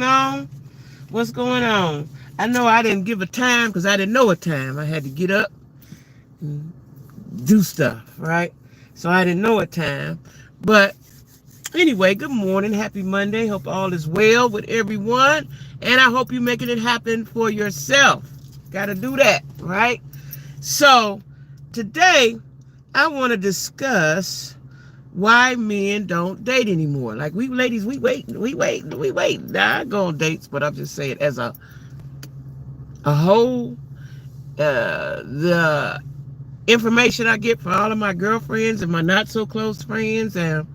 going on? What's going on? I know I didn't give a time because I didn't know a time. I had to get up and do stuff, right? So I didn't know a time. But anyway, good morning. Happy Monday. Hope all is well with everyone. And I hope you're making it happen for yourself. Got to do that, right? So today I want to discuss why men don't date anymore. Like we ladies, we wait. Now I go on dates, but I'm just saying as a whole, the information I get from all of my girlfriends and my not so close friends and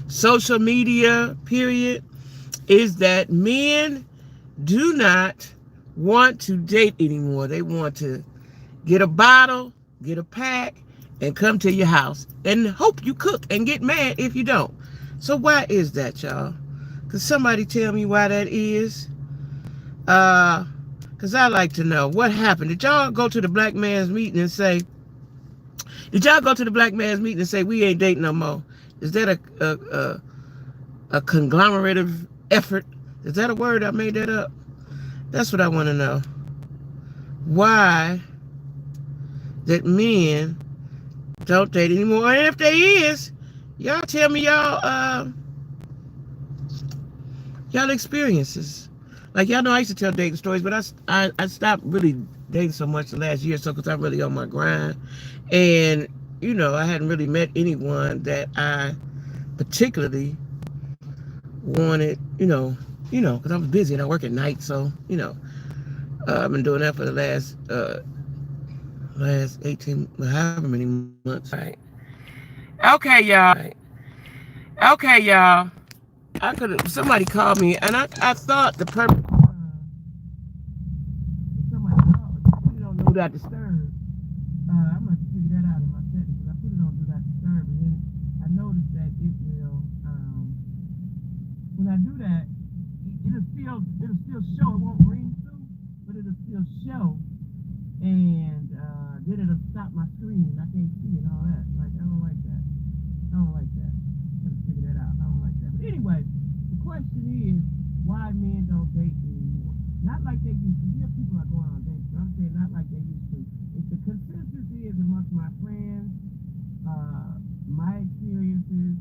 social media, period, is that men do not want to date anymore. They want to get a bottle, get a pack, and come to your house and hope you cook and get mad if you don't. So why is that, y'all? Could somebody tell me why that is? Because I like to know what happened. Did y'all go to the black man's meeting and say, we ain't dating no more? Is that a conglomerative effort? Is that a word? I made that up. That's what I want to know. Why that men don't date anymore? And if there is, y'all tell me y'all experiences. Like y'all know I used to tell dating stories, but I stopped really dating so much the last year or so because I'm really on my grind. And, I hadn't really met anyone that I particularly wanted, because I was busy and I work at night. So, I've been doing that for the last 18, however many months. Right. Okay, y'all. Okay, y'all. Somebody called me and I thought the purpose. Somebody called. Put it on do not disturb. I'm going to figure that out in my settings because I put it on do not disturb, and then I noticed that it will. When I do that, it'll still show. It won't ring through, but it'll still show, and then it'll stop my screen. I can't see and all that. Like I don't like that. I don't like that. Gotta figure that out. I don't like that. But anyway, the question is why men don't date anymore. Not like they used to. Yeah, people are going on dates, but I'm saying not like they used to. If the consensus is amongst my friends, my experiences,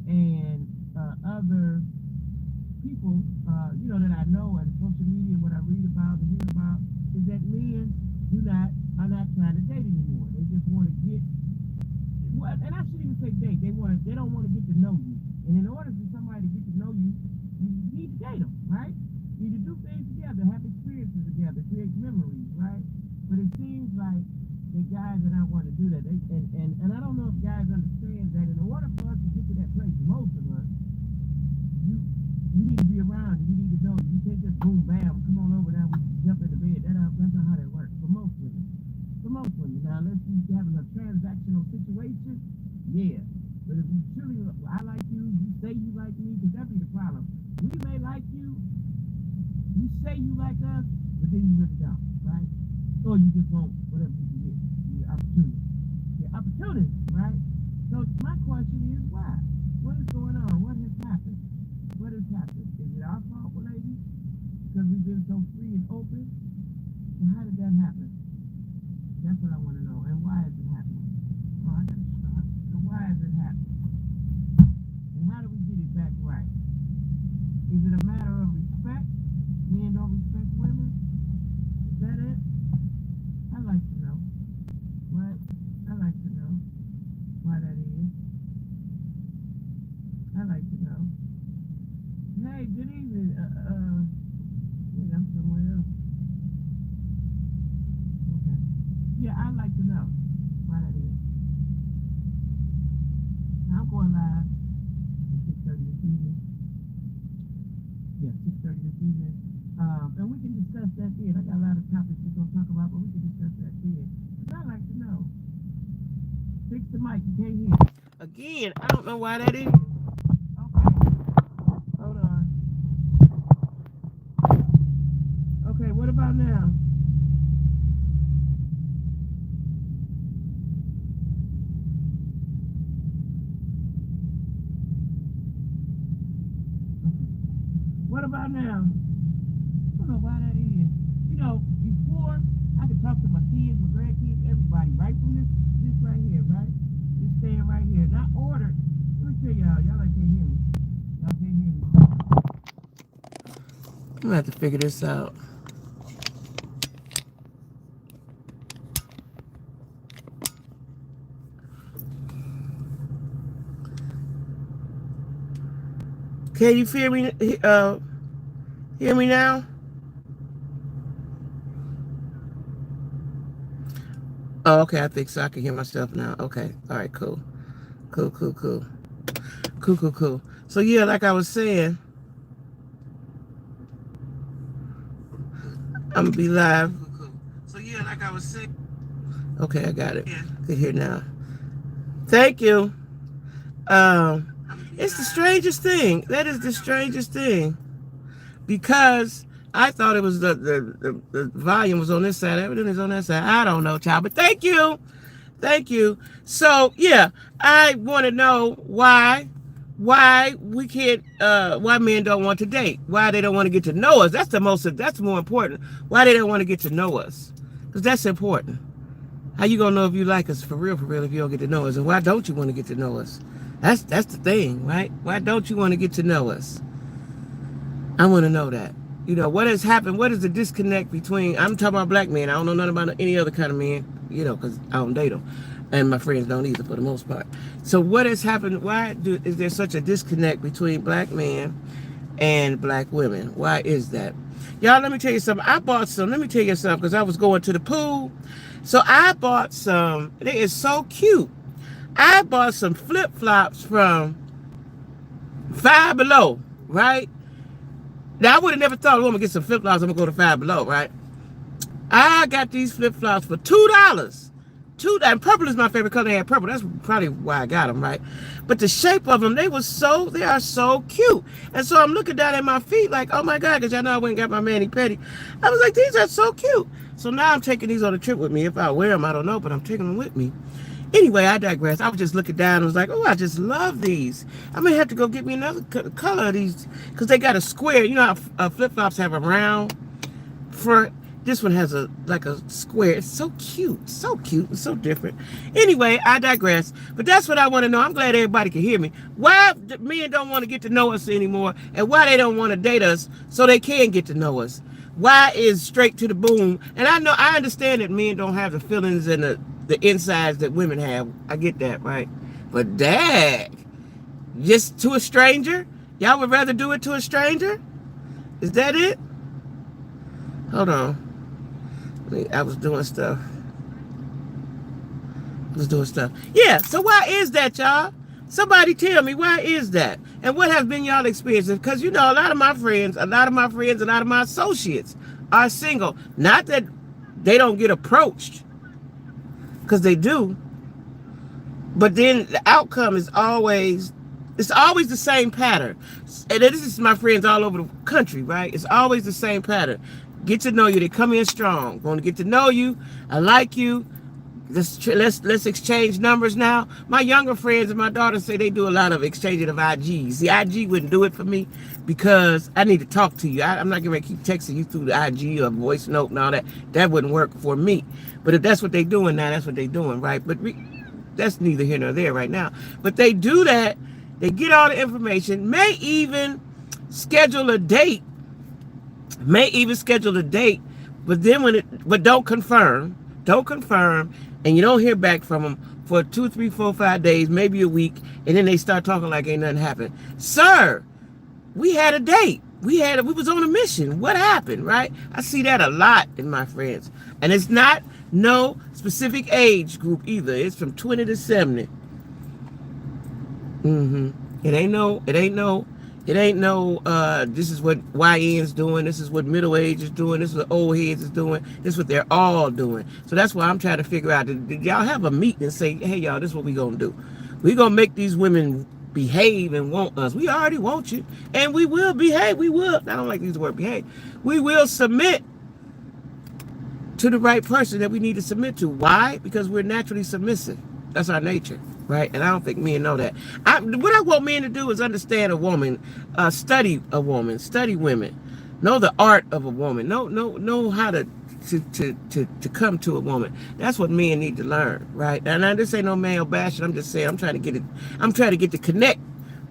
and other people, that I know and social media, what I read about and hear about, is that men are not trying to date anymore. They just want to get, well, and I shouldn't even say date. They don't want to get to know you. And in order for somebody to get to know you, you need to date them, right? You need to do things together, have experiences together, create memories, right? But it seems like the guys that I want to do that, and I don't know if guys understand that in order for us to get to that place, most of us, you need to be around. You need to know. You can't just boom, bam, come on over now. We jump in the bed. That's not how that works for most women. For most women. Now, unless you're having a transactional situation, yeah. But if you truly, I like you, you say you like me, because that'd be the problem. We may like you, you say you like us, but then you really don't, right? Or you just want whatever you can get. Your opportunity. Your opportunity, right? So my question is why? What is going on? What has happened? What has happened? Is it our fault, ladies? Because we've been so free and open? Well, how did that happen? That's what I want to know. And why is it happening? Oh, I got to start. So why is it happening? And how do we get it back right? Is it a matter of respect? Men don't respect women? Is that it? I like to know. What? I like to know why that is. I like to know. Hey, good evening. Wait, I'm somewhere else. Okay. Yeah, I'd like to know why that is. Now, I'm going live at 6:30 this evening. Yeah, 6:30 this evening. And we can discuss that then. I got a lot of topics we're going to talk about, but we can discuss that then. But I'd like to know. Fix the mic. You can't hear. Again, I don't know why that is. Okay. Hold on. Okay, what about now? What about now? don't know why that is. You know, before I could talk to my kids, my grandkids, everybody, right from this right here, right? This stand right here. And I ordered. Let me tell y'all like can't hear me. Y'all can't hear me. I'm gonna have to figure this out. Can you hear me? Hear me now? Oh, okay. I think so. I can hear myself now. Okay. All right. Cool. Cool. Cool. Cool. Cool. Cool. Cool. So yeah, like I was saying, I'm gonna be live. So yeah, like I was saying. Okay, I got it. Good here now. Thank you. It's the strangest thing. That is the strangest thing. Because I thought it was the volume was on this side. Everything is on that side. I don't know, child. But thank you. Thank you. So yeah, I want to know why we can't why men don't want to date. Why they don't want to get to know us. That's more important. Why they don't want to get to know us. Because that's important. How you gonna know if you like us for real if you don't get to know us? And why don't you want to get to know us? That's the thing, right? Why don't you want to get to know us? I want to know that. You know, what has happened? What is the disconnect between, I'm talking about black men. I don't know nothing about any other kind of men, you know, because I don't date them. And my friends don't either for the most part. So what has happened? Is there such a disconnect between black men and black women? Why is that? Y'all, let me tell you something. Let me tell you something, because I was going to the pool. So I bought some, it is so cute. I bought some flip-flops from Five Below, right? Now, I would have never thought, I'm going to get some flip-flops, I'm going to go to Five Below, right? I got these flip-flops for $2. And purple is my favorite color. They had purple. That's probably why I got them, right? But the shape of them, they are so cute. And so I'm looking down at my feet like, oh my God, because y'all know I went and got my mani-pedi. I was like, these are so cute. So now I'm taking these on a trip with me. If I wear them, I don't know, but I'm taking them with me. Anyway, I digress. I was just looking down and was like, oh, I just love these. I may have to go get me another color of these because they got a square. You know how flip-flops have a round front? This one has like a square. It's so cute and so different. Anyway, I digress. But that's what I want to know. I'm glad everybody can hear me. Why men don't want to get to know us anymore, and why they don't want to date us so they can get to know us. Why is straight to the boom? And I understand that men don't have the feelings and the insides that women have. I get that, right? But dag, just to a stranger? Y'all would rather do it to a stranger? Is that it? Hold on. I was doing stuff. Yeah, so why is that, y'all? Somebody tell me, why is that? And what has been y'all experiences? Because, you know, a lot of my friends, a lot of my associates are single. Not that they don't get approached, because they do. But then the outcome is always the same pattern. And this is my friends all over the country, right? It's always the same pattern. Get to know you. They come in strong. Going to get to know you. I like you. Let's exchange numbers now. My younger friends and my daughter say they do a lot of exchanging of IGs. The IG wouldn't do it for me because I need to talk to you. I'm not going to keep texting you through the IG or voice note and all that. That wouldn't work for me. But if that's what they're doing now, that's what they're doing, right? But that's neither here nor there right now. But they do that. They get all the information. May even schedule a date. But then but don't confirm. And you don't hear back from them for 2, 3, 4, 5 days, maybe a week, and then they start talking like ain't nothing happened. Sir, we had a date. We was on a mission. What happened, right? I see that a lot in my friends. And it's not no specific age group either. It's from 20 to 70. It ain't no, this is what YN's doing, this is what middle age is doing, this is what old heads is doing, this is what they're all doing. So that's why I'm trying to figure out, did y'all have a meeting and say, hey y'all, this is what we gonna do. We gonna make these women behave and want us. We already want you. And we will behave. I don't like to use the word behave. We will submit to the right person that we need to submit to. Why? Because we're naturally submissive. That's our nature. Right? And I don't think men know that. What I want men to do is understand a woman, study a woman, study women. Know the art of a woman. Know how to come to a woman. That's what men need to learn, right? And I just say no male bashing. I'm just saying I'm trying to get it. I'm trying to get the connect,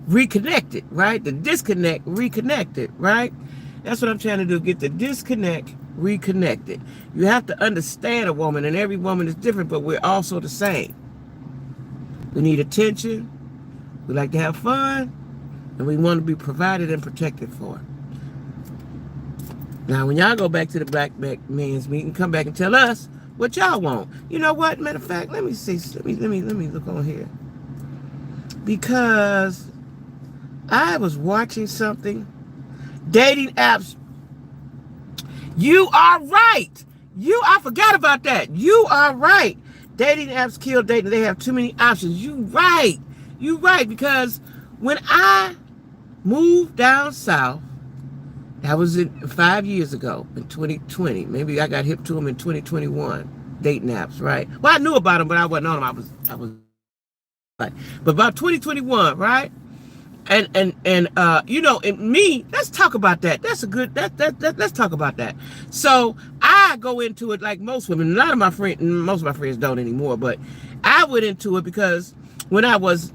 reconnected, right? The disconnect, reconnected, right? That's what I'm trying to do. Get the disconnect, reconnected. You have to understand a woman, and every woman is different, but we're also the same. We need attention. We like to have fun, and we want to be provided and protected for. Now, when y'all go back to the black men's meeting, come back and tell us what y'all want. You know what? Matter of fact, let me see. Let me look on here, because I was watching something. Dating apps. You are right. I forgot about that. You are right. Dating apps kill dating. They have too many options. You right. Because when I moved down south, that was 5 years ago, in 2020. Maybe I got hip to them in 2021. Dating apps, right? Well, I knew about them, but I wasn't on them. I was like, but about 2021, right? And you know, and me, let's talk about that. That's a good, let's talk about that. So I go into it like most women. Most of my friends don't anymore, but I went into it because when I was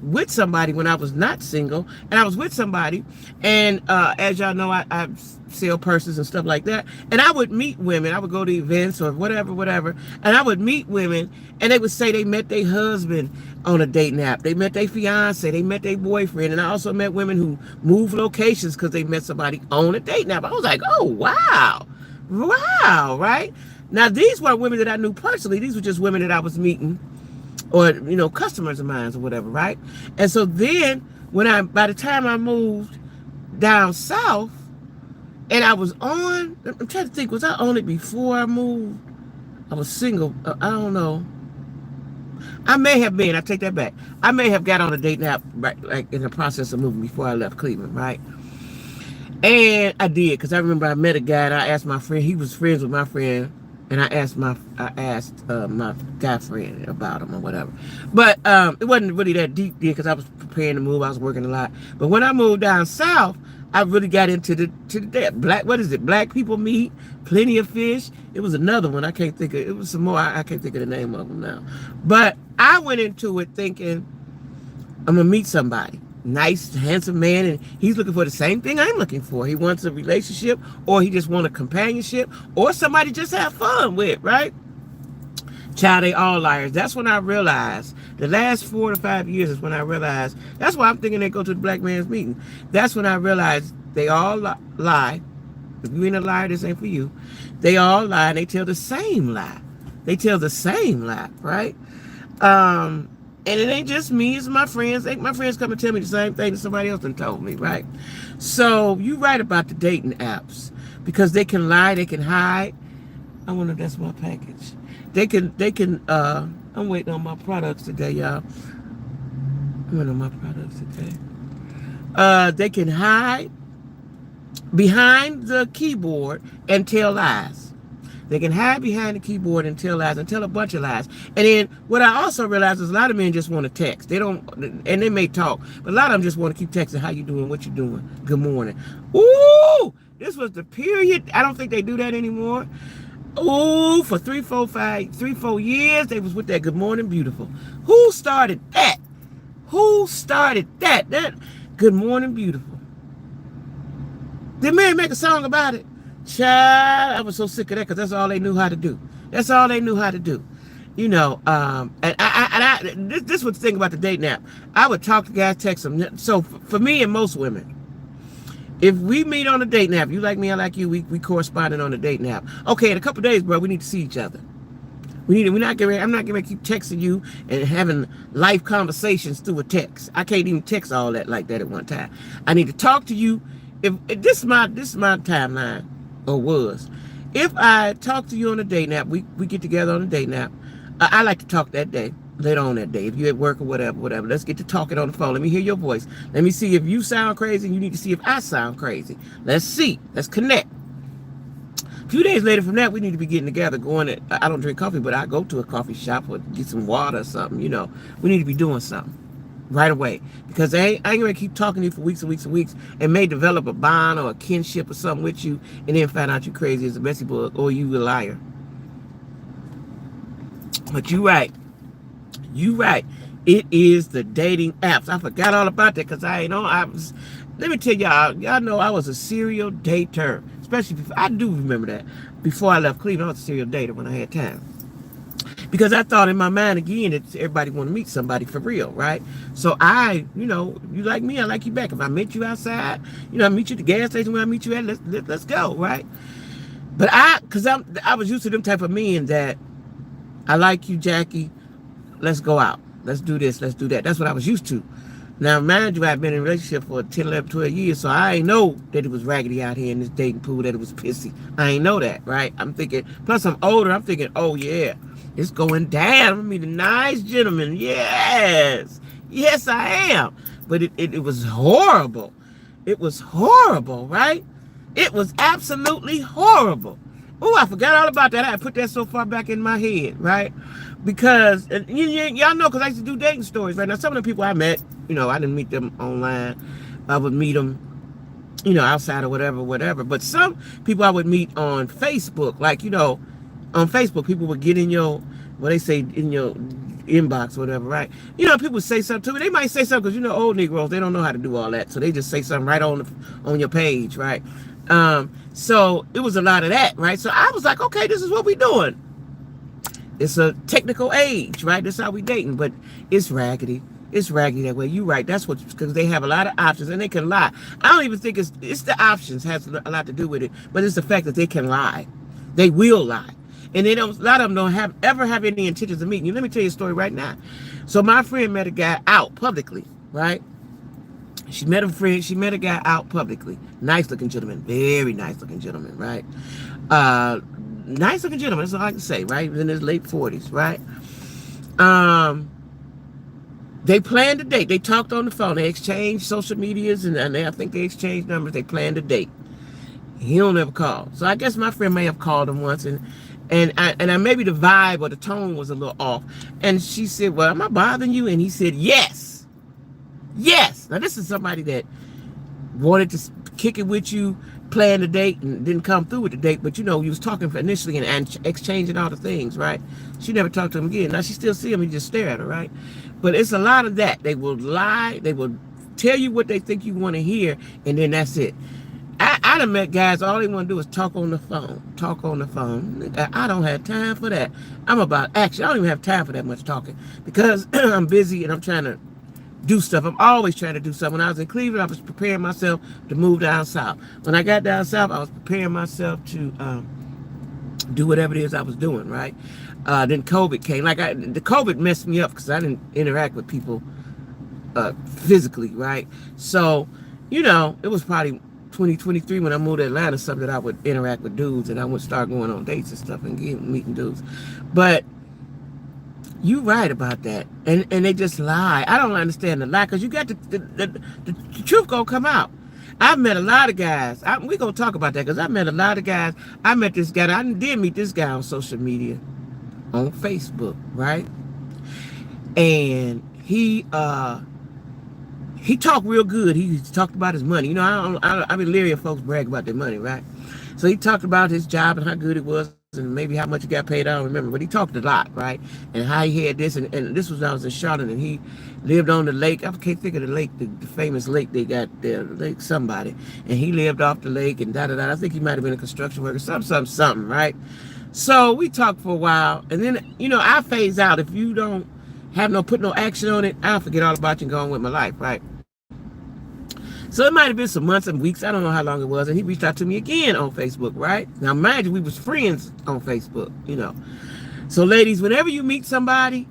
with somebody, when I was not single, and I was with somebody, and as y'all know, I sell purses and stuff like that, and I would meet women. I would go to events or whatever, and I would meet women, and they would say they met their husband on a dating app, they met their fiance, they met their boyfriend, and I also met women who moved locations because they met somebody on a dating app. I was like, oh wow, right? Now these weren't women that I knew personally; these were just women that I was meeting, or you know, customers of mine or whatever, right? And so then by the time I moved down south, and I was on, I'm trying to think, was I on it before I moved? I was single. I don't know. I may have been. I take that back. I may have got on a dating app right, like in the process of moving before I left Cleveland, right? And I did, because I remember I met a guy and I asked my friend. He was friends with my friend, and I asked my guy friend about him or whatever. But it wasn't really that deep there because I was preparing to move. I was working a lot. But when I moved down south, I really got into the black. What is it? Black people meet, plenty of fish. It was another one. I can't think of. It was some more. I can't think of the name of them now. But I went into it thinking I'm gonna meet somebody. Nice, handsome man, and he's looking for the same thing I'm looking for. He wants a relationship, or he just wants a companionship, or somebody just have fun with, right? Child, they all liars. That's when I realized, the last 4 to 5 years is when I realized, that's why I'm thinking they go to the black man's meeting. That's when I realized they all lie. If you ain't a liar, this ain't for you. They all lie, and they tell the same lie. Right? And it ain't just me, it's my friends. My friends come and tell me the same thing that somebody else done told me, right? So you right about the dating apps, because they can lie, they can hide. I wonder if that's my package. They can I'm waiting on my products today, y'all. I'm waiting on my products today. They can hide behind the keyboard and tell lies. They can hide behind the keyboard and tell lies, and tell a bunch of lies. And then what I also realized is a lot of men just want to text. They don't, and they may talk, but a lot of them just want to keep texting. How you doing? What you doing? Good morning. Ooh, this was the period. I don't think they do that anymore. Ooh, for 3-4 years, they was with that good morning beautiful. Who started that? That good morning beautiful. Did Mary make a song about it? Child, I was so sick of that, because that's all they knew how to do. You know, and this was the thing about the dating app. I would talk to guys, text them. So for me and most women, if we meet on a dating app, you like me, I like you, we corresponded on a dating app. Okay, in a couple of days, bro, we need to see each other. I'm not gonna keep texting you and having life conversations through a text. I can't even text all that like that at one time. I need to talk to you. If this is my timeline, or was. If I talk to you on a dating app, we get together on a dating app. I like to talk that day, later on that day. If you're at work or whatever, let's get to talking on the phone. Let me hear your voice. Let me see if you sound crazy, and you need to see if I sound crazy. Let's see. Let's connect. A few days later from that, we need to be getting together, I don't drink coffee, but I go to a coffee shop or get some water or something, you know. We need to be doing something. right away. Because I ain't gonna keep talking to you for weeks and weeks and weeks and may develop a bond or a kinship or something with you and then find out you crazy as a messy bug or you a liar. But you right. You right. It is the dating apps. I forgot all about that because I ain't know. Let me tell y'all know I was a serial dater. Especially before, I do remember that. Before I left Cleveland, I was a serial dater when I had time. Because I thought in my mind again that everybody want to meet somebody for real, right? So you like me, I like you back. If I meet you outside, I meet you at the gas station where I meet you at, let's go, right? But I was used to them type of men that I like you, JacQuie. Let's go out. Let's do this. Let's do that. That's what I was used to. Now, mind you, I've been in a relationship for 10, 11, 12 years, so I ain't know that it was raggedy out here in this dating pool, that it was pissy. I ain't know that, right? I'm thinking, plus I'm older, I'm thinking, oh yeah, it's going down. I mean, a nice gentleman. Yes. Yes, I am. But it was horrible. It was horrible, right? It was absolutely horrible. Oh, I forgot all about that. I put that so far back in my head, right? Because, y'all know, because I used to do dating stories, right? Now, some of the people I met, I didn't meet them online. I would meet them, outside or whatever. But some people I would meet on Facebook, like, on Facebook, people would get in your, what they say, in your inbox or whatever, right? People say something to me. They might say something because, old Negroes, they don't know how to do all that. So they just say something right on your page, right? So it was a lot of that, right? So I was like, okay, this is what we doing. It's a technical age, right? That's how we dating, but it's raggedy. It's raggedy that way. You right. That's what, because they have a lot of options and they can lie. I don't even think it's the options has a lot to do with it, but it's the fact that they can lie. They will lie. And a lot of them don't ever have any intentions of meeting you. Let me tell you a story right now. So my friend met a guy out publicly, right? She met a guy out publicly. Nice looking gentleman. Very nice looking gentleman, right? Nice looking gentleman, that's all I can say, right? He was in his late 40s, right? They planned a date. They talked on the phone. They exchanged social medias, and I think they exchanged numbers. They planned a date. He don't ever call. So I guess my friend may have called him once, and maybe the vibe or the tone was a little off. And she said, well, am I bothering you? And he said, yes. Yes. Now, this is somebody that wanted to kick it with you, plan the date, and didn't come through with the date, but you was talking for initially and exchanging all the things, right? She never talked to him again. Now she still see him, he just stare at her, right? But it's a lot of that. They will lie, they will tell you what they think you want to hear, and then that's it. I done met guys, all they want to do is talk on the phone. I don't have time for that. I'm about action. I don't even have time for that much talking because I'm busy and I'm trying to do stuff. I'm always trying to do stuff. When I was in Cleveland, I was preparing myself to move down south. When I got down south, I was preparing myself to do whatever it is I was doing, right? Then COVID came. The COVID messed me up because I didn't interact with people physically, right? So, it was probably 2023 when I moved to Atlanta, something that I would interact with dudes and I would start going on dates and stuff and meeting dudes. But you right about that, and they just lie. I don't understand the lie because you got the truth gonna come out. I've met a lot of guys. We gonna talk about that because I met a lot of guys. I met this guy. I did meet this guy on social media, on Facebook, right? And he talked real good. He talked about his money. I've been leery of folks brag about their money, right? So he talked about his job and how good it was and maybe how much he got paid. I don't remember, but he talked a lot, right? And how he had this, and this was when I was in Charlotte, and he lived on the lake. I can't think of the lake, the famous lake they got there, Lake somebody. And he lived off the lake and da-da-da. I think he might have been a construction worker, something, right? So we talked for a while, and then, I phase out. If you don't put no action on it, I'll forget all about you and go on with my life, right? So it might have been some months and weeks. I don't know how long it was. And he reached out to me again on Facebook, right? Now, mind you, we was friends on Facebook, So, ladies, whenever you meet somebody,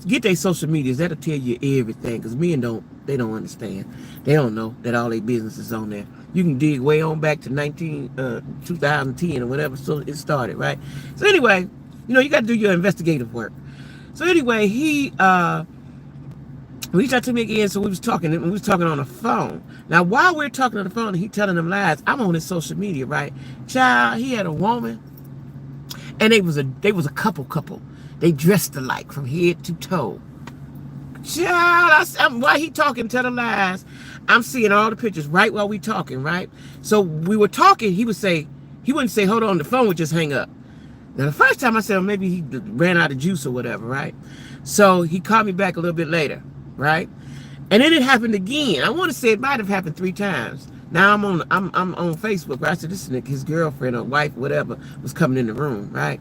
get their social medias. That'll tell you everything. Because men don't understand. They don't know that all their business is on there. You can dig way on back to 2010 or whatever. So it started, right? So anyway, you got to do your investigative work. So anyway, he reached out to me again, so we was talking on the phone. Now, while we're talking on the phone and he telling them lies, I'm on his social media, right? Child, he had a woman, and they was a couple. They dressed alike from head to toe. Child, while he talking, tell the lies. I'm seeing all the pictures right while we talking, right? So we were talking, he wouldn't say, hold on, the phone would just hang up. Now, the first time I said, well, maybe he ran out of juice or whatever, right? So he called me back a little bit later, right? And then it happened again. I want to say it might have happened 3 times. Now I'm on Facebook, right? I said, this is his girlfriend or wife, whatever, was coming in the room, right?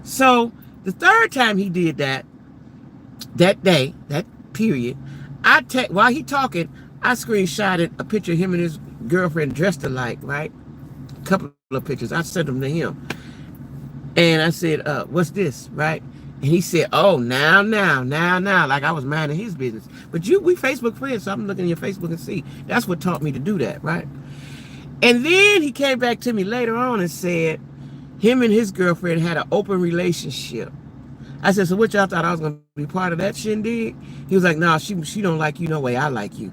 So the third time he did that day, that period, while he talking, I screenshotted a picture of him and his girlfriend dressed alike, right? A couple of pictures. I sent them to him. And I said, what's this, right? And he said, oh, now, like I was minding his business. But we Facebook friends, so I'm looking at your Facebook and see. That's what taught me to do that, right? And then he came back to me later on and said, him and his girlfriend had an open relationship. I said, so what y'all thought I was going to be part of that shindig? He was like, no, she don't like you no way I like you.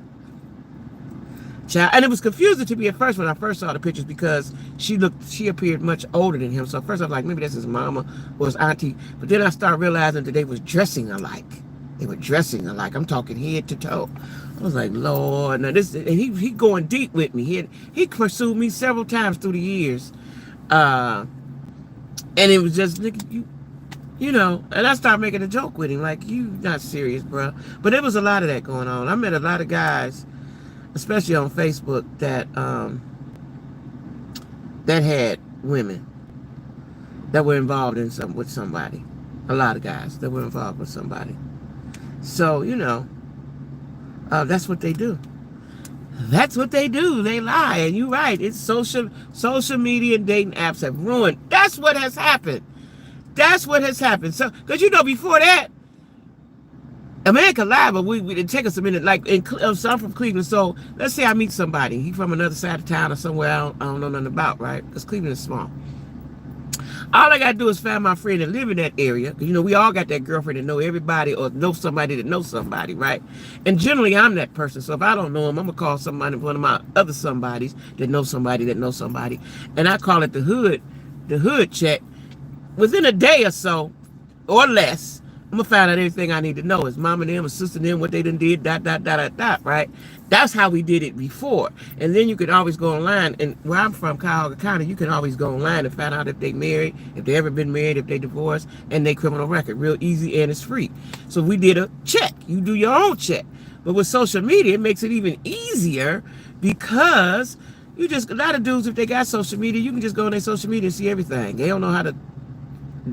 Child. And it was confusing to me at first when I first saw the pictures because she appeared much older than him. So at first I was like, maybe that's his mama or his auntie. But then I started realizing that they was dressing alike. They were dressing alike. I'm talking head to toe. I was like, Lord, now this, and he going deep with me. He pursued me several times through the years. And it was just, you know, and I started making a joke with him, like, you not serious, bro. But there was a lot of that going on. I met a lot of guys, especially on Facebook, that had women that were involved with somebody. A lot of guys that were involved with somebody. So, you know, that's what they do. That's what they do. They lie. And you're right. It's social media and dating apps have ruined. That's what has happened. That's what has happened. So, because, you know, before that, a man could lie, but it'd take us a minute. Like, so I'm from Cleveland, so let's say I meet somebody. He's from another side of town or somewhere I don't know nothing about, right? Because Cleveland is small. All I got to do is find my friend and live in that area. You know, we all got that girlfriend that know everybody or know somebody that knows somebody, right? And generally, I'm that person. So if I don't know him, I'm going to call somebody, one of my other somebodies that knows somebody that knows somebody. And I call it the hood check. Within a day or so, or less, I'm going to find out everything I need to know. His mom and them, his sister and them, what they done did, right? That's how we did it before. And then you could always go online. And where I'm from, Cuyahoga County, you can always go online and find out if they married, if they ever been married, if they divorced, and their criminal record. Real easy and it's free. So we did a check. You do your own check. But with social media, it makes it even easier because a lot of dudes, if they got social media, you can just go on their social media and see everything. They don't know how to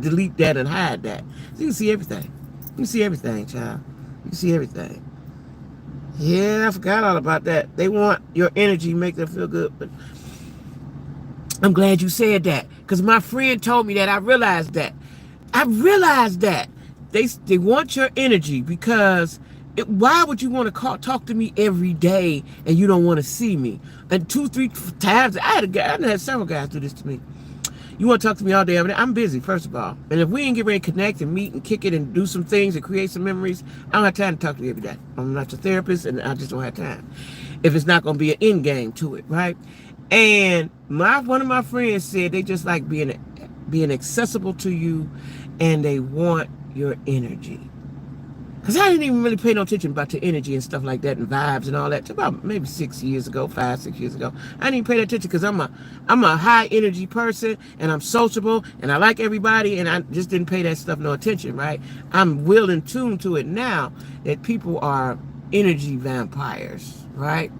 delete that and hide that. So you can see everything. You can see everything, child. You can see everything. Yeah, I forgot all about that. They want your energy, make them feel good. But I'm glad you said that. Because my friend told me that. I realized that. They want your energy because why would you want to talk to me every day and you don't want to see me? And 2-3 times, I had several guys do this to me. You want to talk to me all day, every day? I'm busy, first of all. And if we ain't get ready to connect and meet and kick it and do some things and create some memories, I don't have time to talk to you every day. I'm not your therapist and I just don't have time. If it's not going to be an end game to it, right? And one of my friends said they just like being accessible to you and they want your energy. Because I didn't even really pay no attention about your energy and stuff like that and vibes and all that. About maybe 6 years ago, 5-6 years ago. I didn't even pay that attention because I'm a high energy person and I'm sociable and I like everybody and I just didn't pay that stuff no attention, right? I'm well in tune to it now that people are energy vampires, right?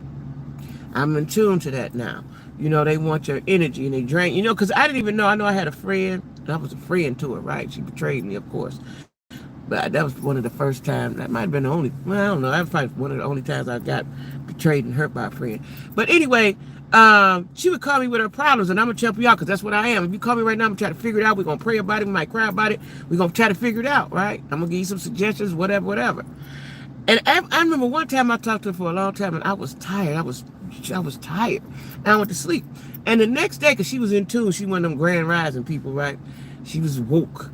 I'm in tune to that now. You know, they want your energy and they drain, you know, because I didn't even know. I know I had a friend and I was a friend to her, right? She betrayed me, of course. But that was one of the first times. That might have been the only, well, I don't know. That was probably one of the only times I got betrayed and hurt by a friend. But anyway, she would call me with her problems, and I'm going to help you out because that's what I am. If you call me right now, I'm going to try to figure it out. We're going to pray about it. We might cry about it. We're going to try to figure it out, right? I'm going to give you some suggestions, whatever. And I remember one time I talked to her for a long time, and I was tired. I was tired. And I went to sleep. And the next day, because she was in tune, she one of them grand rising people, right? She was woke.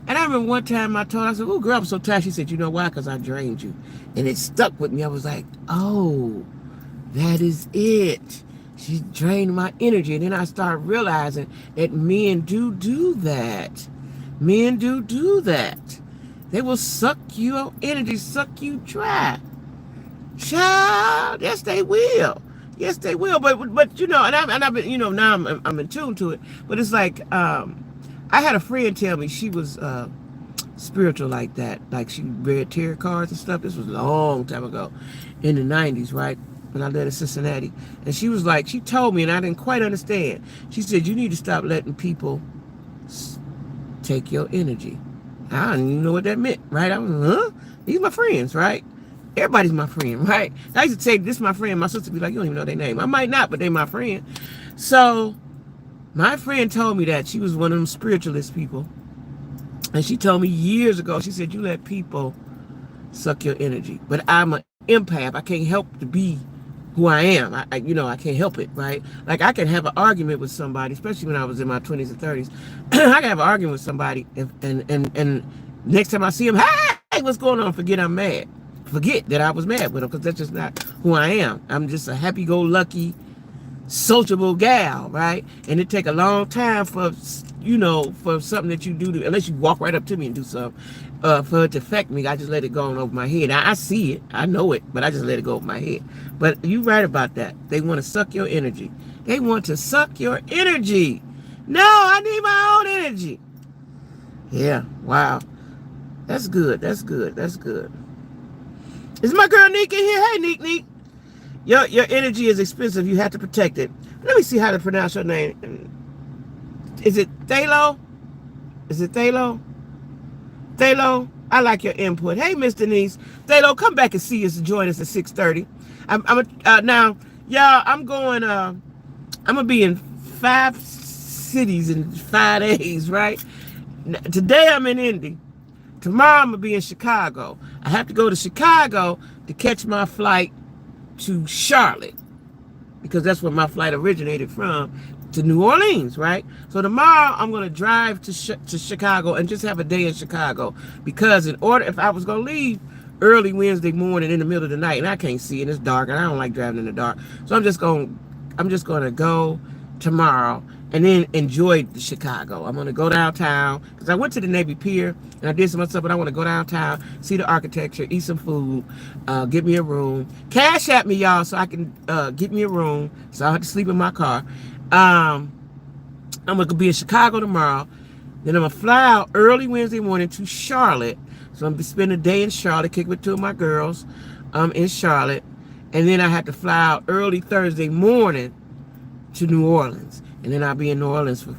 And I remember one time I told her, I said, oh, girl, I'm so tired. She said, you know why? Because I drained you. And it stuck with me. I was like, oh, that is it. She drained my energy. And then I started realizing that men do that. Men do that. They will suck your energy, suck you dry. Child, yes they will. Yes they will. But you know, and I've been, you know, now I'm in tune to it. But it's like I had a friend tell me she was spiritual like that. Like she read tarot cards and stuff. This was a long time ago in the 90s, right? When I lived in Cincinnati. And she was like, she told me, and I didn't quite understand. She said, you need to stop letting people take your energy. I didn't even know what that meant, right? I was, huh? These my friends, right? Everybody's my friend, right? I used to say, this is my friend. My sister would be like, you don't even know their name. I might not, but they my friend. So my friend told me that. She was one of them spiritualist people. And she told me years ago, she said, you let people suck your energy. But I'm an empath. I can't help to be who I am. You know, I can't help it, right? Like I can have an argument with somebody, especially when I was in my 20s and 30s. I can have an argument with somebody and next time I see him, hey, what's going on? Forget I'm mad. Forget that I was mad with him because that's just not who I am. I'm just a happy-go-lucky, sociable gal, right? And it take a long time for, you know, for something that you do, unless you walk right up to me and do something, for it to affect me. I just let it go on over my head. I see it. I know it, but I just let it go over my head. But you right about that. They want to suck your energy. They want to suck your energy. No, I need my own energy. Yeah, wow. That's good. That's good. That's good. Is my girl Neek in here? Hey, Neek. Your energy is expensive. You have to protect it. Let me see how to pronounce your name. Is it Thalo? Is it Thalo? Thalo, I like your input. Hey, Miss Denise. Thalo, come back and see us and join us at 6:30. Now, y'all, I'm gonna be in 5 cities in 5 days, right? Today I'm in Indy. Tomorrow I'm gonna be in Chicago. I have to go to Chicago to catch my flight to Charlotte, because that's where my flight originated from, to New Orleans, right? So tomorrow I'm going to drive to Chicago and just have a day in Chicago, because if I was going to leave early Wednesday morning in the middle of the night, and I can't see and it's dark and I don't like driving in the dark, so I'm just going to go tomorrow and then enjoy Chicago. I'm going to go downtown because I went to the Navy Pier and I did some other stuff, but I want to go downtown, see the architecture, eat some food, get me a room. Cash at me, y'all, so I can get me a room, so I have to sleep in my car. I'm going to be in Chicago tomorrow. Then I'm going to fly out early Wednesday morning to Charlotte. So I'm going to spend a day in Charlotte, kick with 2 of my girls in Charlotte. And then I have to fly out early Thursday morning to New Orleans. And then I'll be in New Orleans for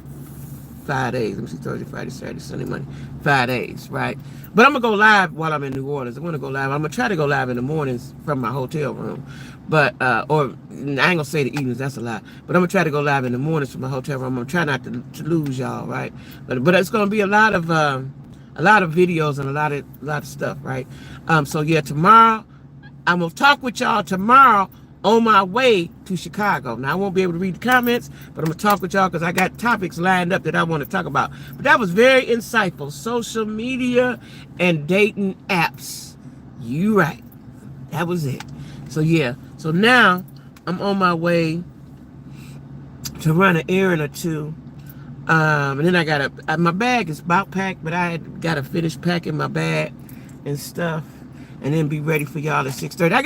5 days. Let me see, Thursday, Friday, Saturday, Sunday, Monday. 5 days, right? But I'm going to go live while I'm in New Orleans. I'm going to go live. I'm going to try to go live in the mornings from my hotel room. But, or I ain't going to say the evenings, that's a lie. But I'm going to try to go live in the mornings from my hotel room. I'm going to try not to lose y'all, right? But it's going to be a lot of videos and a lot of stuff, right? So yeah, tomorrow, I'm going to talk with y'all tomorrow on my way to Chicago. Now, I won't be able to read the comments, but I'm going to talk with y'all because I got topics lined up that I want to talk about. But that was very insightful. Social media and dating apps. You right. That was it. So, yeah. So, now I'm on my way to run an errand or two. And then I got my bag is about packed, but I got to finish packing my bag and stuff. And then be ready for y'all at 6:30. I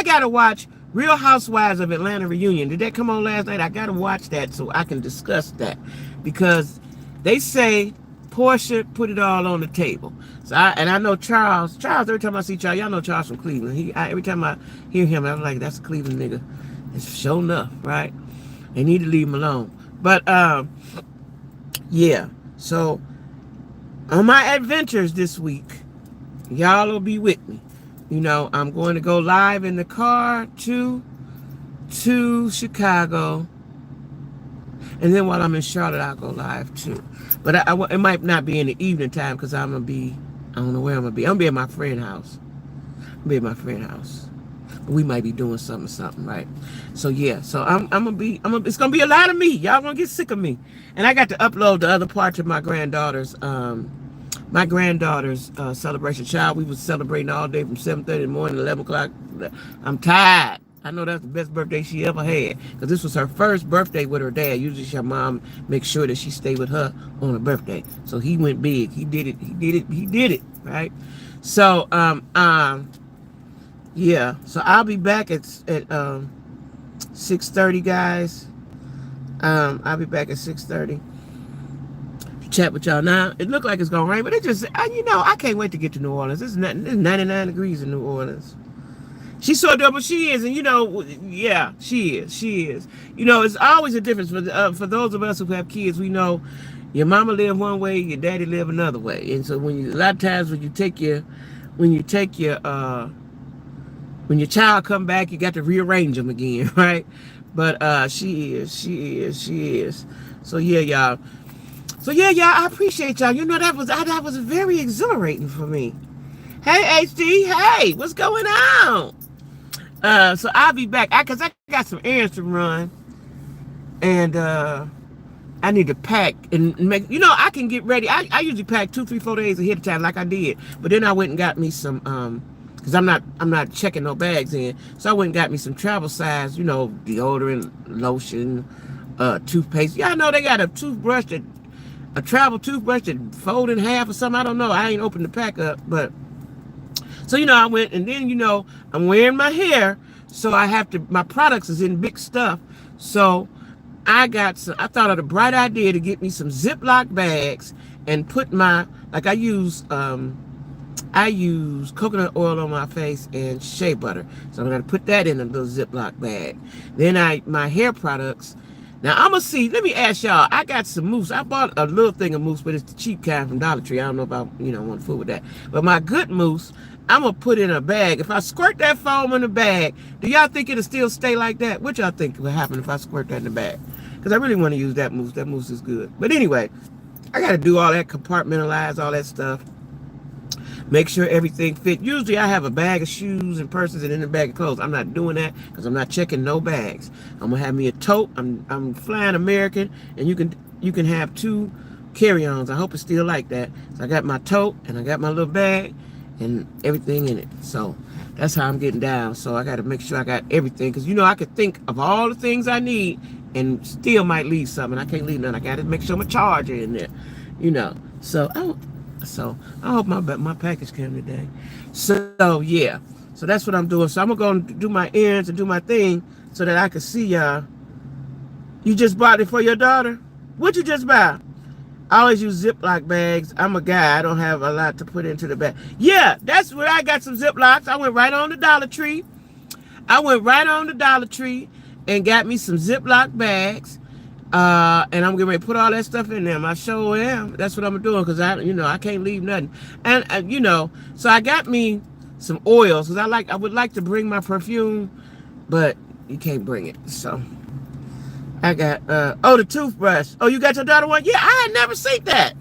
gotta watch Real Housewives of Atlanta reunion. Did that come on last night? I gotta watch that so I can discuss that, because they say Portia put it all on the table. So I know Charles. Every time I see Charles, y'all know Charles from Cleveland. Every time I hear him, I'm like, that's a Cleveland nigga. It's sure enough, right? They need to leave him alone. But yeah. So on my adventures this week, y'all will be with me. You know, I'm going to go live in the car to Chicago. And then while I'm in Charlotte, I'll go live too. But it might not be in the evening time because I'm going to be, I don't know where I'm going to be. I'm going to be at my friend's house. But we might be doing something, right? So yeah, so I'm going to be, it's going to be a lot of me. Y'all going to get sick of me. And I got to upload the other parts of my granddaughter's celebration. Child, we was celebrating all day from 7:30 in the morning to 11 o'clock. I'm tired. I know that's the best birthday she ever had. Because this was her first birthday with her dad. Usually her mom makes sure that she stay with her on her birthday. So he went big. He did it. He did it. He did it. Right? So, yeah. So I'll be back at 6:30, guys. I'll be back at 6:30 to chat with y'all. Now, it looked like it's going to rain, but it just, I can't wait to get to New Orleans. It's 99 degrees in New Orleans. She's so double she is, and yeah, she is. She is. It's always a difference for those of us who have kids. We know your mama live one way, your daddy live another way, and so a lot of times when your child come back, you got to rearrange them again, right? But she is. So yeah, y'all. I appreciate y'all. That was very exhilarating for me. Hey, HD. Hey, what's going on? So I'll be back because I got some errands to run, and I need to pack and make. I can get ready. I usually pack 2, 3, 4 days ahead of time, like I did. But then I went and got me some because I'm not checking no bags in. So I went and got me some travel size, deodorant, lotion, toothpaste. Y'all know they got a travel toothbrush that fold in half or something. I don't know. I ain't opened the pack up, but. So, I went, and then, I'm wearing my hair, so my products is in big stuff. So I thought of the bright idea to get me some Ziploc bags and put I use coconut oil on my face and shea butter. So I'm going to put that in a little Ziploc bag. Then my hair products. Now, I'm going to see. Let me ask y'all. I got some mousse. I bought a little thing of mousse, but it's the cheap kind from Dollar Tree. I don't know if I, want to fool with that. But my good mousse, I'm going to put in a bag. If I squirt that foam in the bag, do y'all think it'll still stay like that? What y'all think will happen if I squirt that in the bag? Because I really want to use that mousse. That mousse is good. But anyway, I got to do all that, compartmentalize all that stuff. Make sure everything fit. Usually I have a bag of shoes and purses and then a bag of clothes. I'm not doing that because I'm not checking no bags. I'm gonna have me a tote. I'm flying American, and you can have 2 carry-ons. I hope it's still like that. So I got my tote and I got my little bag and everything in it. So that's how I'm getting down. So I got to make sure I got everything because I could think of all the things I need and still might leave something. I can't leave none. I got to make sure my charger in there. So I hope my package came today. So yeah. So that's what I'm doing. So I'm going to do my errands and do my thing so that I can see y'all. You just bought it for your daughter? What'd you just buy? I always use Ziploc bags. I'm a guy. I don't have a lot to put into the bag. Yeah, that's where I got some Ziplocs. I went right on the Dollar Tree. And got me some Ziploc bags. And I'm getting ready to put all that stuff in there. I sure am. That's what I'm doing because I can't leave nothing. And so I got me some oils because I would like to bring my perfume, but you can't bring it. So I got the toothbrush. Oh, you got your daughter one? Yeah, I had never seen that.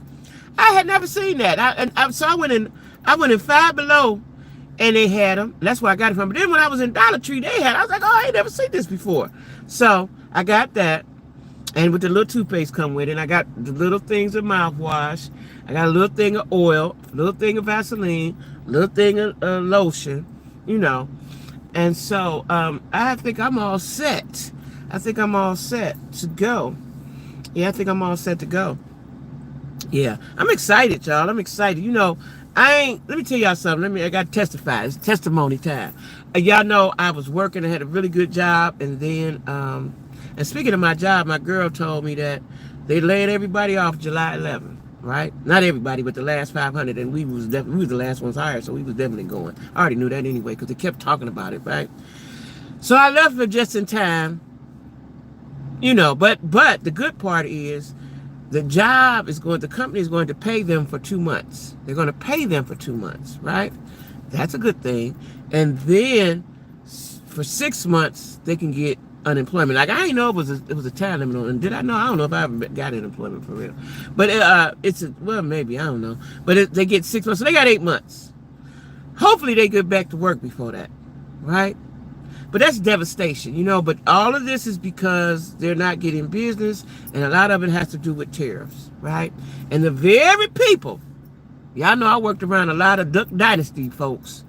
So I went in Five Below, and they had them. That's where I got it from. But then when I was in Dollar Tree, I was like, oh, I ain't never seen this before. So I got that. And with the little toothpaste come with it, and I got the little things of mouthwash. I got a little thing of oil, a little thing of Vaseline, a little thing of lotion, And so I think I'm all set. to go. Yeah, I think I'm all set to go. Yeah, I'm excited, y'all. I'm excited. Let me tell y'all something. I got to testify. It's testimony time. Y'all know I was working. I had a really good job, and then and speaking of my job, my girl told me that they laid everybody off July 11th, right? Not everybody, but the last 500, and we was the last ones hired, so we was definitely going. I already knew that anyway because they kept talking about it, right? So I left for just in time, But the good part is the company is going to pay them for 2 months. They're going to pay them for 2 months, right? That's a good thing. And then for 6 months they can get unemployment. Like I didn't know it was a time limit on it. Did I know? I don't know if I ever got unemployment for real. But maybe I don't know. But they get 6 months, so they got 8 months. Hopefully they get back to work before that, right? But that's devastation, But all of this is because they're not getting business, and a lot of it has to do with tariffs, right? And the very people, y'all know I worked around a lot of Duck Dynasty folks.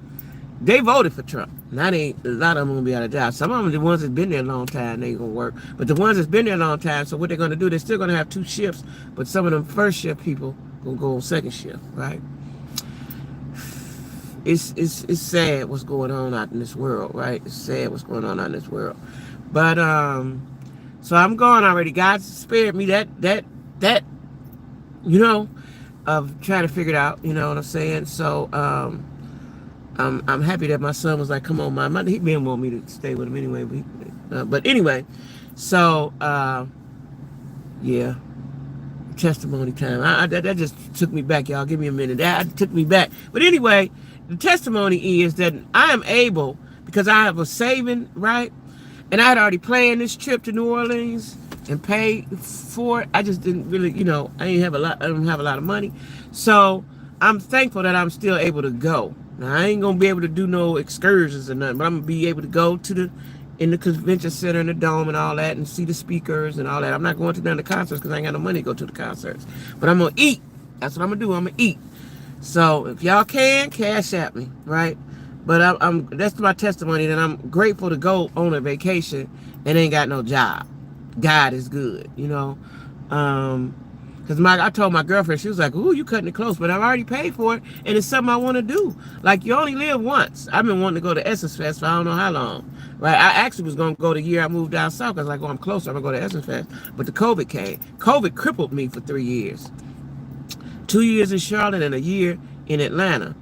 They voted for Trump. Now they a lot of them gonna be out of job. Some of them, the ones that's been there a long time, they gonna work. But the ones that's been there a long time, so what they're gonna do, they're still gonna have 2 shifts. But some of them first shift people gonna go on second shift, right? It's sad what's going on out in this world, right? It's sad what's going on out in this world. But so I'm gone already. God spared me that of trying to figure it out. You know what I'm saying? So I'm happy that my son was like, "Come on, Mom." He didn't want me to stay with him anyway. But anyway, so yeah, testimony time. That just took me back, y'all. Give me a minute. That took me back. But anyway, the testimony is that I am able, because I have a saving, right? And I had already planned this trip to New Orleans and paid for it. I just didn't really, I don't have a lot of money. So I'm thankful that I'm still able to go. Now, I ain't gonna be able to do no excursions or nothing, but I'm gonna be able to go in the convention center and the dome and all that and see the speakers and all that. I'm not going to none of the concerts because I ain't got no money to go to the concerts. But I'm gonna eat. That's what I'm gonna do. I'm gonna eat. So if y'all can, cash at me, right? But that's my testimony, that I'm grateful to go on a vacation and ain't got no job. God is good, Because I told my girlfriend, she was like, "Ooh, you cutting it close," but I've already paid for it, and it's something I want to do. Like, you only live once. I've been wanting to go to Essence Fest for I don't know how long. Right? I actually was going to go the year I moved down south, because I'm closer, I'm going to go to Essence Fest. But the COVID came. COVID crippled me for 3 years. 2 years in Charlotte and a year in Atlanta.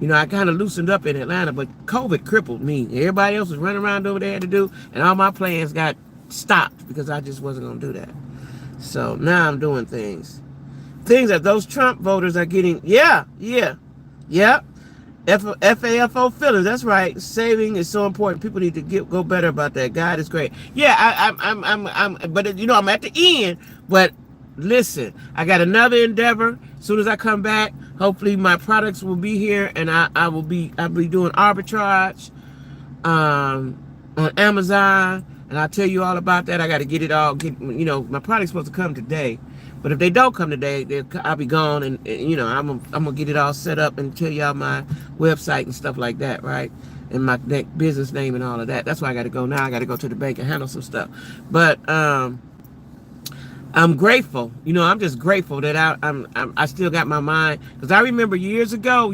I kind of loosened up in Atlanta, but COVID crippled me. Everybody else was running around doing what they had to do, and all my plans got stopped because I just wasn't going to do that. So now I'm doing things that those Trump voters are getting. Yeah. FAFO feelings. That's right. Saving is so important. People need to go better about that. God is great. Yeah, but I'm at the end. But listen, I got another endeavor. As soon as I come back, hopefully my products will be here, and I'll be doing arbitrage on Amazon, and I'll tell you all about that. I got to get it all. My product's supposed to come today, but if they don't come today, I'll be gone, and I'm gonna get it all set up and tell y'all my website and stuff like that, right? And my business name and all of that. That's why I got to go now. I got to go to the bank and handle some stuff, but I'm grateful. I'm just grateful that I still got my mind, because I remember years ago,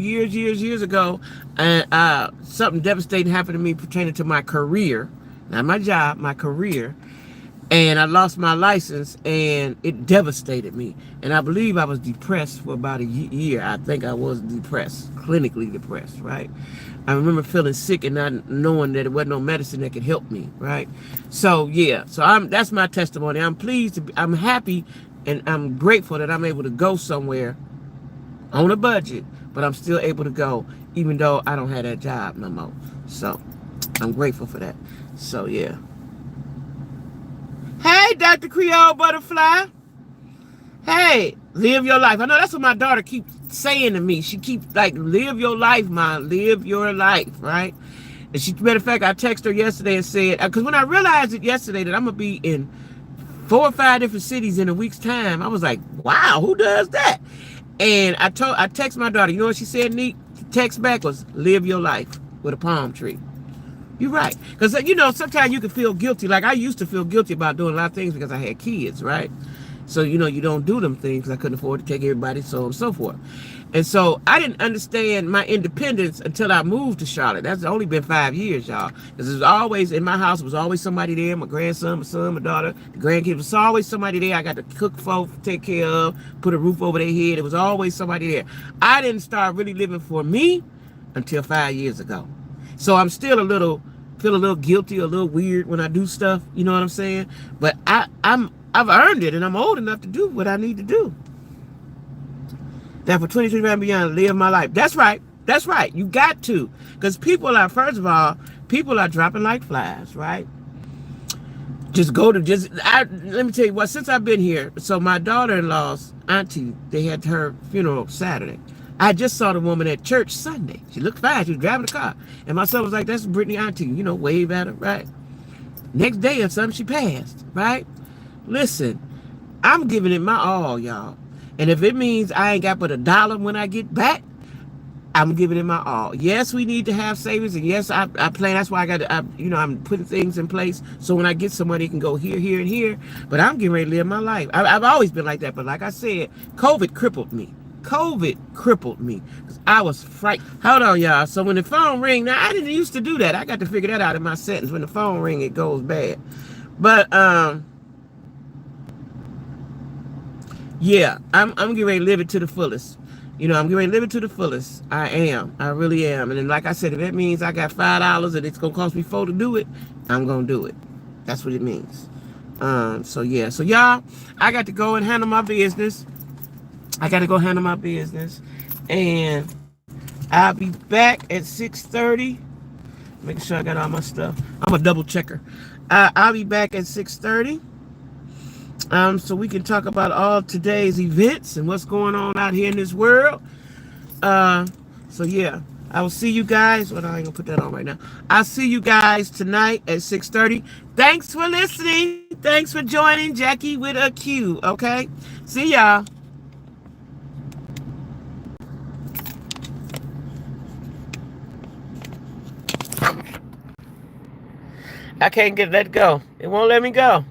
and something devastating happened to me pertaining to my career, not my job, my career, and I lost my license, and it devastated me. And I believe I was depressed for about a year. I think I was depressed, clinically depressed, right? I remember feeling sick and not knowing that there wasn't no medicine that could help me, right? So yeah, that's my testimony. I'm pleased, I'm happy, and I'm grateful that I'm able to go somewhere on a budget, but I'm still able to go, even though I don't have that job no more. So I'm grateful for that. So yeah. Hey, Dr. Creole Butterfly. Hey, live your life. I know that's what my daughter keeps saying to me. She keeps like, live your life, Mom. Live your life, right? And matter of fact, I texted her yesterday and said, because when I realized it yesterday that I'm going to be in 4 or 5 different cities in a week's time, I was like, wow, who does that? And I texted my daughter, you know what she said, Neat? The text back was, live your life with a palm tree. You're right. Because, sometimes you can feel guilty. Like, I used to feel guilty about doing a lot of things because I had kids, right? So, you don't do them things because I couldn't afford to take everybody, so on and so forth. And so I didn't understand my independence until I moved to Charlotte. That's only been 5 years, y'all. Because there's always, in my house, was always somebody there. My grandson, my son, my daughter, the grandkids. Was always somebody there I got to cook for, take care of, put a roof over their head. It was always somebody there. I didn't start really living for me until 5 years ago. So I'm still feel a little guilty, a little weird when I do stuff. You know what I'm saying? But I've earned it, and I'm old enough to do what I need to do. That for 2025 and beyond, live my life. That's right. That's right. You got to. Because first of all, people are dropping like flies, right? Let me tell you what, since I've been here, so my daughter-in-law's auntie, they had her funeral Saturday. I just saw the woman at church Sunday. She looked fine. She was driving the car. And my son was like, that's Brittany auntie, wave at her, right? Next day or something, she passed, right? Listen, I'm giving it my all, y'all. And if it means I ain't got but $1 when I get back, I'm giving it my all. Yes, we need to have savings, and yes, I plan. That's why I'm putting things in place so when I get some money, it can go here, here, and here. But I'm getting ready to live my life. I've always been like that, but like I said, COVID crippled me. COVID crippled me. I was frightened. Hold on, y'all. So when the phone ring, now I didn't used to do that. I got to figure that out in my settings. When the phone ring, it goes bad. But yeah, I'm getting ready to live it to the fullest. I'm getting ready to live it to the fullest. I am. I really am. And then, like I said, if that means I got $5 and it's gonna cost me $4 to do it, I'm gonna do it. That's what it means. So yeah. So y'all, I got to go and handle my business. And I'll be back at 6:30. Making sure I got all my stuff. I'm a double checker. I'll be back at 6:30. So we can talk about all today's events and what's going on out here in this world. So yeah, I will see you guys. Well, I ain't gonna put that on right now. I'll see you guys tonight at 6:30. Thanks for listening. Thanks for joining JacQuie with a Q. Okay, see y'all. I can't let go. It won't let me go.